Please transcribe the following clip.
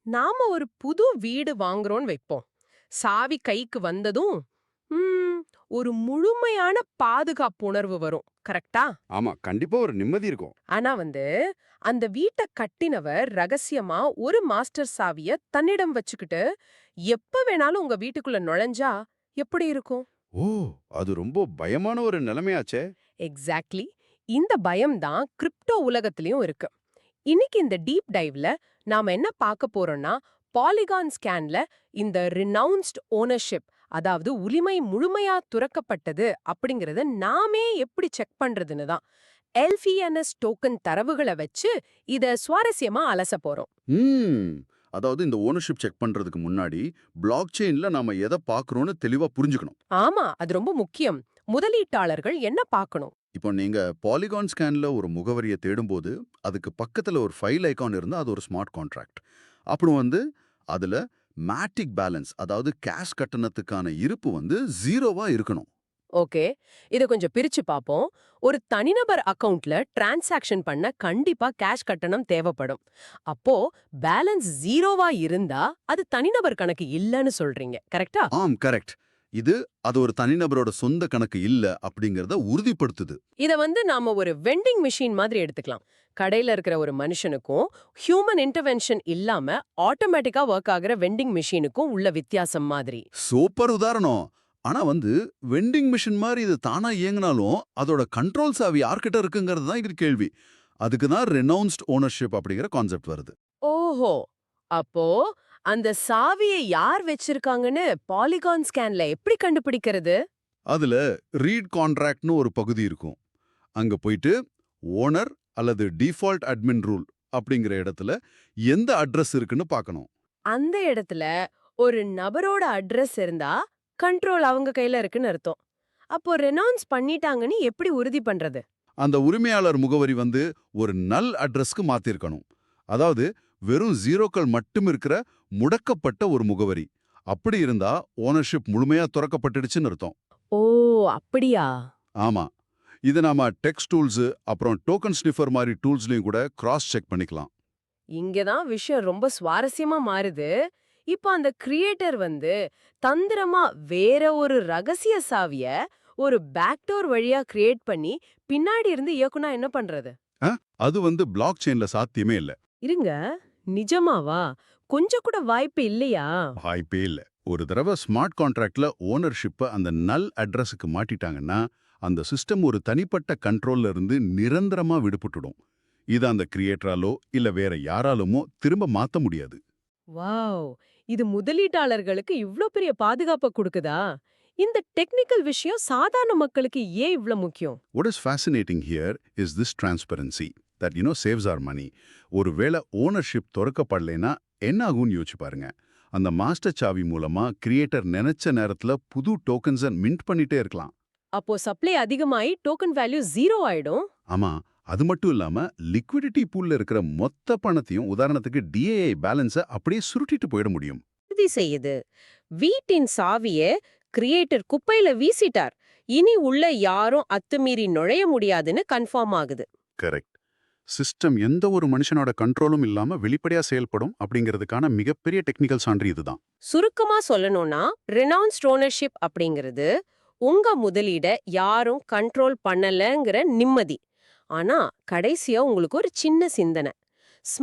நாம ஒரு புது வீடு வாங்குறோம்னு வைப்போம். சாவி கைக்கு வந்ததும் ம், ஒரு முழுமையான பாதுகாப்பு உணர்வு வரும். கரெக்ட்டா? ஆமா, கண்டிப்பா ஒரு நிம்மதி இருக்கும். ஆனா அந்த வீட்ட கட்டினவர் ரகசியமா ஒரு மாஸ்டர் சாவிய தன்னிடம் வச்சுக்கிட்டு எப்ப வேணாலும் உங்க வீட்டுக்குள்ள நுழைஞ்சா எப்படி இருக்கும்? ஓ! அது ரொம்ப பயமான ஒரு நிலைமையாச்சே! எக்ஸாக்ட்லி. இந்த பயம் தான் கிரிப்டோ உலகத்திலயும் இருக்கு. இன்னைக்கு இந்த டீப் டைவ்ல நாம என்ன பார்க்க போறோம்னா, பாலிகான் ஸ்கேன்ல இந்த ரினவுன்ஸ்ட் ஓனர்ஷிப், அதாவது உரிமை முழுமையா துறக்கப்பட்டது அப்படிங்கறத நாமே எப்படி செக் பண்றதுன்னு தான். எல்ஃபிஎன்எஸ் டோக்கன் தரவுகள வச்சு இத சுவாரஸ்யமா அலச போறோம். ம். அதாவது இந்த ஓனர்ஷிப் செக் பண்றதுக்கு முன்னாடி, பிளாக் செயின்ல நாம எத பார்க்குறோம்னு தெளிவா புரிஞ்சுக்கணும். ஆமா, அது ரொம்ப முக்கியம். முதலீட்டாளர்கள் என்ன பார்க்கணும்? இப்போ நீங்க பாலிகான் ஸ்கேன்ல ஒரு முகவரிய தேடும்போது, அதுக்கு பக்கத்துல ஒரு ஃபைல் ஐகான் இருந்தா அது ஒரு ஸ்மார்ட் கான்ட்ராக்ட். அப்புறம் அதுல மேட்டிக் பேலன்ஸ், அதாவது கேஷ் கட்டணத்துக்கான இருப்பு 0வா இருக்கணும். ஓகே, இத கொஞ்சம் பிரிச்சு பாப்போம். ஒரு தனிநபர் அக்கவுண்ட்ல டிரான்சாக்ஷன் பண்ண கண்டிப்பா கேஷ் கட்டணம் தேவைப்படும். அப்போ பேலன்ஸ் ஜீரோவா இருந்தா அது தனிநபர் கணக்கு இல்லன்னு சொல்றீங்க. கரெக்ட்டா? ஆம், கரெக்ட். அது ஒரு தனிநபரோட சொந்த கணக்கு இல்ல அப்படிங்கறத உறுதிப்படுத்துது. இத நாம ஒரு வெண்டிங் மிஷின் மாதிரி எடுத்துக்கலாம். கடையில இருக்கிற ஒரு மனுஷனுக்கும் ஹியூமன் இன்டர்வென்ஷன் இல்லாம ஆட்டோமேட்டிக்கா ஒர்க் ஆகுற வெண்டிங் மிஷினுக்கும் உள்ள வித்தியாசம் மாதிரி. சூப்பர் உதாரணம். ஆனா வெண்டிங் மிஷின் மாதிரி இது தானா இயங்கினாலும், அதோட கண்ட்ரோல் சாவி யார்கிட்ட இருக்குங்கிறது தான் இது கேள்வி. அதுக்கு தான் ரெனவுன்ஸ்ட் ஓனர்ஷிப் அப்படிங்கிற கான்செப்ட் வருது. ஓஹோ! அப்போ அந்த சாவிய யார் வச்சிருக்காங்கன்னு பாலிகான் ஸ்கேன்ல எப்படி கண்டுபிடிக்கிறது? அதுல ரீட் கான்ட்ராக்ட்னு ஒரு பகுதி இருக்கும். அங்க போயிட்டு ஓனர் அல்லது டிஃபால்ட் அட்மின் ரூல் அப்படிங்கிற இடத்துல எந்த அட்ரஸ் இருக்குன்னு பார்க்கணும். அந்த இடத்துல ஒரு நபரோட அட்ரஸ் இருந்தா கண்ட்ரோல் அவங்க கையில இருக்குன்னு அர்த்தம். அப்போ ரெனவுன்ஸ் பண்ணிட்டாங்கன்னு எப்படி உறுதி பண்றது? அந்த உரிமையாளர் முகவரி ஒரு நல் அட்ரஸ்க்கு மாத்திருக்கணும். அதாவது வெறும் ஜீரோக்கள் மட்டும் இருக்கிற முடக்கப்பட்ட ஒரு முகவரி. அப்படி இருந்தா ஓனர்ஷிப் முழுமையா துறக்கப்பட்டுடுச்சுன்னு அர்த்தம். ஓ, அப்படியா? ஆமா. இத நாம டெக்ஸ்ட் டூல்ஸ் அப்புறம் டோக்கன் ஸ்னிஃபர் மாதிரி டூல்ஸ்லயும் கூட கிராஸ் செக் பண்ணிக்கலாம். இங்க தான் விஷயம் ரொம்ப சுவாரஸ்யமா மாறுது. இப்போ அந்த கிரியேட்டர் தந்திரமா வேற ஒரு ரகசிய சாவிய ஒரு பேக்டோர் வழியா கிரியேட் பண்ணி பின்னாடி இருந்து இயக்குனா என்ன பண்றது? அ? அது பிளாக் செயின்ல சாத்தியமே இல்ல. இருங்க, நிஜமாவா? கொஞ்சம் கூட வாய்ப்பு இல்லையா? வாய்ப்பே இல்ல. ஒரு தடவை ஸ்மார்ட் கான்ட்ராக்ட்ல ஓனர்ஷிப்ப அந்த நல் அட்ரஸுக்கு மாட்டிட்டாங்கன்னா, அந்த சிஸ்டம் ஒரு தனிப்பட்ட கண்ட்ரோல்ல இருந்து நிரந்தரமா விடுபட்டுடும். இத அந்த கிரியேட்டராலோ இல்ல வேற யாராலுமோ திரும்ப மாத்த முடியாது. வாவ்! இது முதலீட்டாளர்களுக்கு இவ்ளோ பெரிய பாதுகாப்ப குடுக்குதா? இந்த டெக்னிக்கல் விஷயம் சாதாரண மக்களுக்கு ஏன் இவ்ளோ முக்கியம்? What is fascinating here is this transparency that saves our money. ஒருவேளை ஓனர்ஷிப் துறக்கப்படலைன்னா என்ன ஆகும்னு யோசிச்சு பாருங்க. அந்த மாஸ்டர் சாவி மூலமா கிரியேட்டர் நினைச்ச நேரத்துல புது டோக்கன்ஸை மின்ட் பண்ணிட்டே இருக்கலாம். அப்போ சப்ளை அதிகமாயி டோக்கன் வேல்யூ 0 ஆயிடும். ஆமா, அது மட்டும் இல்லாம லிக்விடிட்டி பூல்ல இருக்கிற மொத்த பணத்தையும், உதாரணத்துக்கு டிஏஐ பேலன்ஸை அப்படியே சுருட்டிட்டு போயிட முடியும். உறுதி செய்யுது. வீட்டின் சாவிய கிரியேட்டர் குப்பையில வீசிட்டார். இனி உள்ள யாரும் அத்துமீறி நுழைய முடியாதுன்னு கன்ஃபார்ம் ஆகுது. கரெக்ட். சிஸ்டம் எந்த ஒரு மனுஷனோட கண்ட்ரோலும் இல்லாம வெளிப்படையா செயல்படும் அப்படிங்கிறதுக்கான மிகப்பெரிய டெக்னிக்கல் சான்று இதுதான். சுருக்கமா சொல்லணும்னா, ரெனவுன்ஸ்ட் ஓனர்ஷிப் அப்படிங்கிறது உங்க முதலீட யாரும் கண்ட்ரோல் பண்ணலங்கிற நிம்மதி. ஆனா கடைசியா உங்களுக்கு ஒரு சின்ன சிந்தனை.